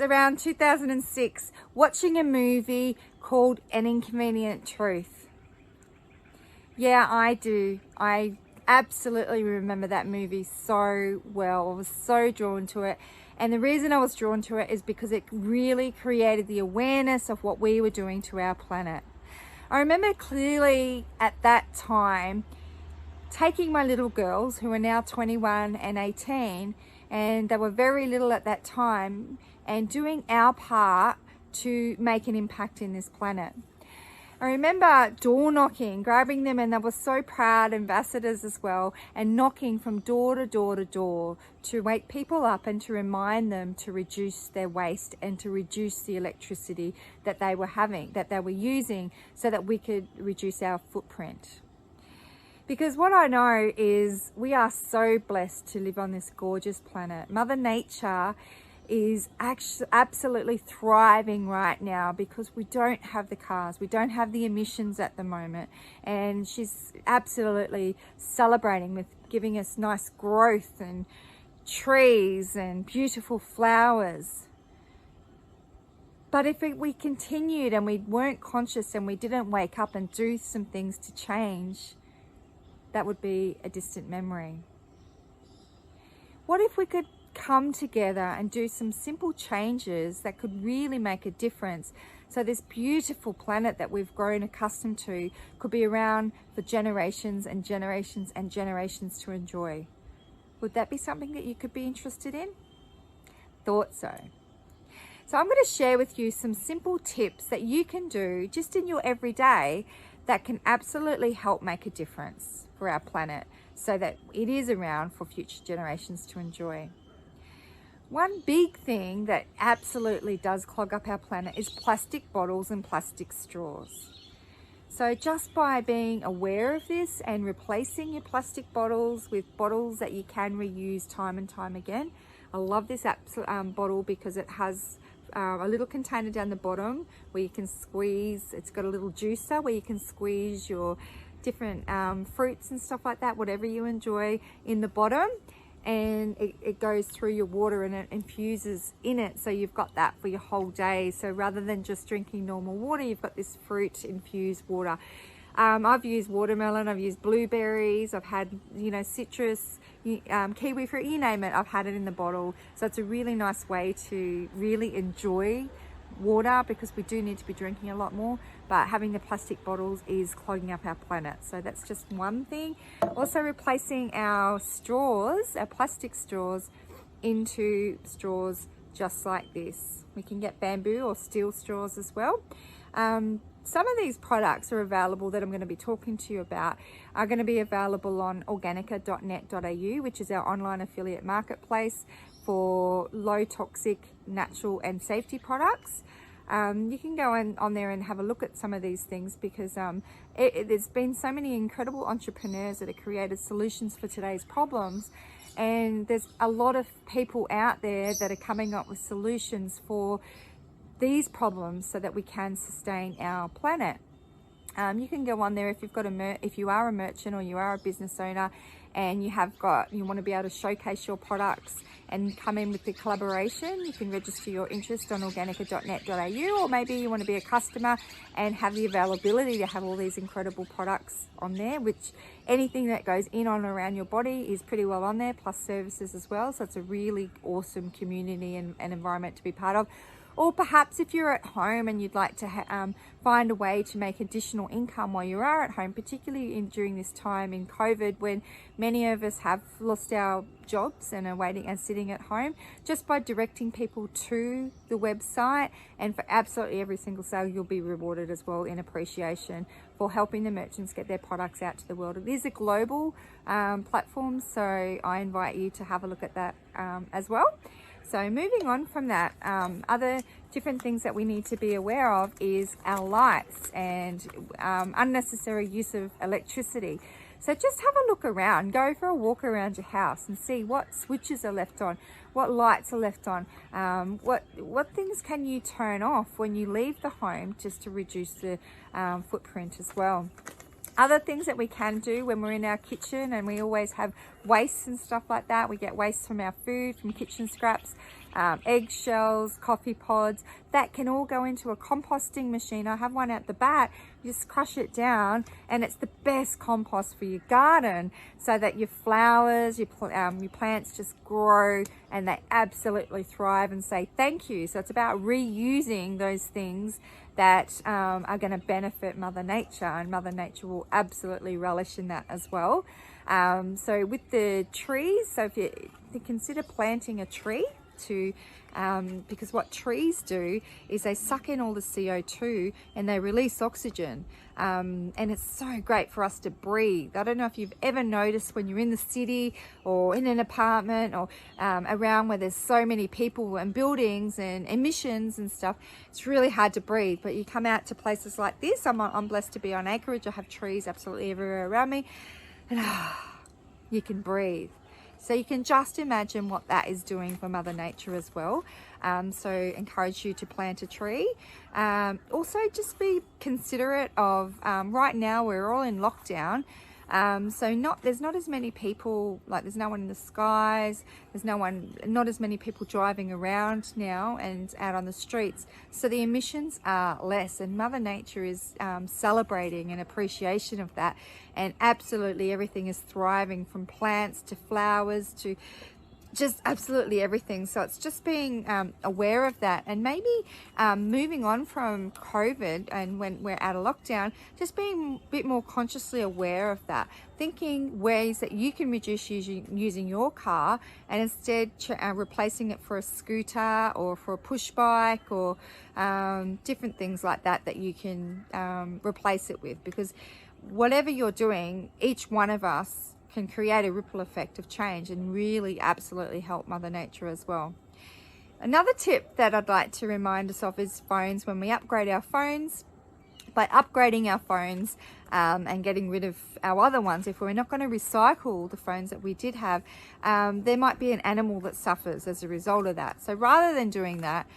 around 2006 watching a movie called An Inconvenient Truth. Yeah, I do. I absolutely remember that movie so well. I was so drawn to it. And the reason I was drawn to it is because it really created the awareness of what we were doing to our planet. I remember clearly at that time taking my little girls, who are now 21 and 18, and they were very little at that time, and doing our part to make an impact in this planet. I remember door knocking, grabbing them, and they were so proud, ambassadors as well, and knocking from door to door to door to wake people up and to remind them to reduce their waste and to reduce the electricity that they were using, so that we could reduce our footprint. Because what I know is we are so blessed to live on this gorgeous planet. Mother Nature is actually absolutely thriving right now because we don't have the cars, we don't have the emissions at the moment, and she's absolutely celebrating with giving us nice growth and trees and beautiful flowers. But if we continued and we weren't conscious and we didn't wake up and do some things to change, that would be a distant memory. What if we could come together and do some simple changes that could really make a difference, so this beautiful planet that we've grown accustomed to could be around for generations and generations and generations to enjoy? Would that be something that you could be interested in? Thought so. So I'm going to share with you some simple tips that you can do just in your everyday that can absolutely help make a difference for our planet, so that it is around for future generations to enjoy. One big thing that absolutely does clog up our planet is plastic bottles and plastic straws. So just by being aware of this and replacing your plastic bottles with bottles that you can reuse time and time again. I love this bottle because it has a little container down the bottom where you can squeeze. It's got a little juicer where you can squeeze your different fruits and stuff like that, whatever you enjoy, in the bottom, and it goes through your water and it infuses in it, so you've got that for your whole day. So rather than just drinking normal water, you've got this fruit infused water. I've used watermelon, I've used blueberries, I've had, citrus, kiwi fruit, you name it, I've had it in the bottle. So it's a really nice way to really enjoy water, because we do need to be drinking a lot more, but having the plastic bottles is clogging up our planet. So that's just one thing. Also replacing our straws, our plastic straws, into straws just like this. We can get bamboo or steel straws as well. Some of these products are available that I'm going to be talking to you about are going to be available on organica.net.au, which is our online affiliate marketplace for low toxic, natural and safety products. You can go on there and have a look at some of these things, because there's been so many incredible entrepreneurs that have created solutions for today's problems, and there's a lot of people out there that are coming up with solutions for these problems so that we can sustain our planet. You can go on there if you've got if you are a merchant or you are a business owner and you want to be able to showcase your products and come in with the collaboration. You can register your interest on organica.net.au, or maybe you want to be a customer and have the availability to have all these incredible products on there, which anything that goes in, on, around your body is pretty well on there, plus services as well. So it's a really awesome community and environment to be part of. Or perhaps if you're at home and you'd like to find a way to make additional income while you are at home, particularly during this time in COVID, when many of us have lost our jobs and are waiting and sitting at home, just by directing people to the website, and for absolutely every single sale you'll be rewarded as well in appreciation for helping the merchants get their products out to the world. It is a global platform, so I invite you to have a look at that as well. So moving on from that, other different things that we need to be aware of is our lights and unnecessary use of electricity. So just have a look around, go for a walk around your house and see what switches are left on, what lights are left on, what things can you turn off when you leave the home, just to reduce the footprint as well. Other things that we can do when we're in our kitchen, and we always have waste and stuff like that. We get waste from our food, from kitchen scraps. eggshells, coffee pods, that can all go into a composting machine. I have one at the back. You just crush it down and it's the best compost for your garden, so that your flowers, your plants just grow and they absolutely thrive and say thank you. So it's about reusing those things that are going to benefit Mother Nature, and Mother Nature will absolutely relish in that as well. So with the trees, so if you consider planting a tree, because what trees do is they suck in all the CO2 and they release oxygen, and it's so great for us to breathe. I don't know if you've ever noticed when you're in the city or in an apartment or around where there's so many people and buildings and emissions and stuff, it's really hard to breathe. But you come out to places like this, I'm blessed to be on acreage. I have trees absolutely everywhere around me, and you can breathe. So you can just imagine what that is doing for Mother Nature as well. So encourage you to plant a tree. Also just be considerate of, right now we're all in lockdown. So there's not as many people, like there's no one in the skies, not as many people driving around now and out on the streets. So the emissions are less, and Mother Nature is celebrating an appreciation of that. And absolutely everything is thriving, from plants to flowers to just absolutely everything. So it's just being aware of that, and maybe moving on from COVID and when we're out of lockdown, just being a bit more consciously aware of that, thinking ways that you can reduce using your car, and instead replacing it for a scooter or for a push bike, or different things like that you can replace it with. Because whatever you're doing, each one of us can create a ripple effect of change and really absolutely help Mother Nature as well. Another tip that I'd like to remind us of is phones. When we upgrade our phones, by upgrading our phones and getting rid of our other ones, if we're not going to recycle the phones that we did have, there might be an animal that suffers as a result of that. So rather than doing that,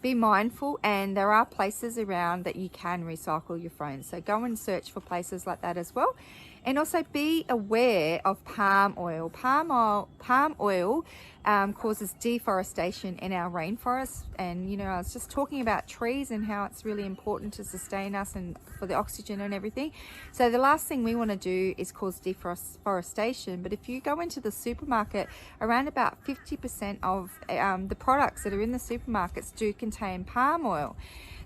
be mindful, and there are places around that you can recycle your phones. So go and search for places like that as well. And also be aware of palm oil. Palm oil causes deforestation in our rainforests. And, you know, I was just talking about trees and how it's really important to sustain us and for the oxygen and everything. So the last thing we want to do is cause deforestation. But if you go into the supermarket, around about 50% of the products that are in the supermarkets do contain palm oil.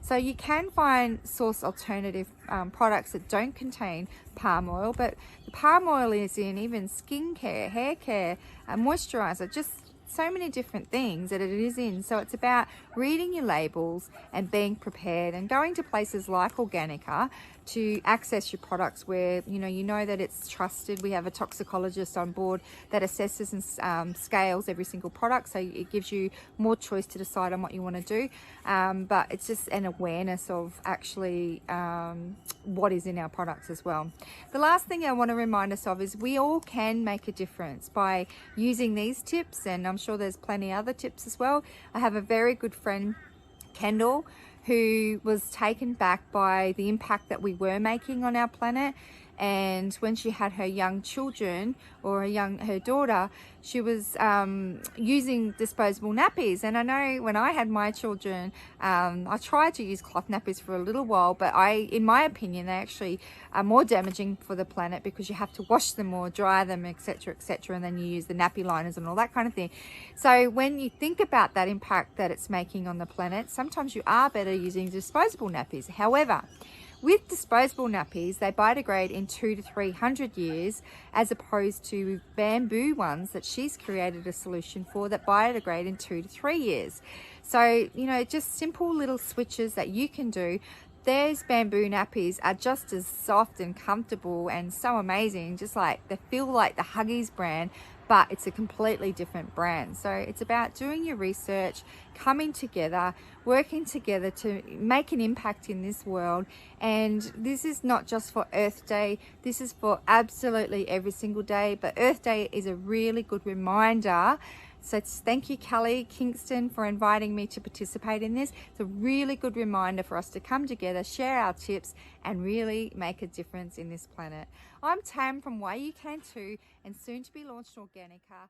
So you can find source alternative products that don't contain palm oil, but the palm oil is in even skincare, hair care, moisturizer, just so many different things that it is in. So it's about reading your labels and being prepared, and going to places like Organica to access your products where you know that it's trusted. We have a toxicologist on board that assesses and scales every single product, so it gives you more choice to decide on what you want to do. But it's just an awareness of actually what is in our products as well. The last thing I want to remind us of is we all can make a difference by using these tips, and I'm sure there's plenty other tips as well. I have a very good friend, Kendall, who was taken back by the impact that we were making on our planet. And when she had her young children, or her daughter, she was using disposable nappies. And I know when I had my children, I tried to use cloth nappies for a little while, but in my opinion, they actually are more damaging for the planet, because you have to wash them or dry them, etc., etc., and then you use the nappy liners and all that kind of thing. So when you think about that impact that it's making on the planet, sometimes you are better using disposable nappies. However, with disposable nappies, they biodegrade in 200 to 300 years, as opposed to bamboo ones that she's created a solution for that biodegrade in 2 to 3 years. So, just simple little switches that you can do. Those bamboo nappies are just as soft and comfortable and so amazing, just like they feel like the Huggies brand, but it's a completely different brand. So it's about doing your research, coming together, working together to make an impact in this world. And this is not just for Earth Day, this is for absolutely every single day. But Earth Day is a really good reminder. So thank you, Kelly Kingston, for inviting me to participate in this. It's a really good reminder for us to come together, share our tips, and really make a difference in this planet. I'm Tam from Why You Can Too, and soon to be launched Organica.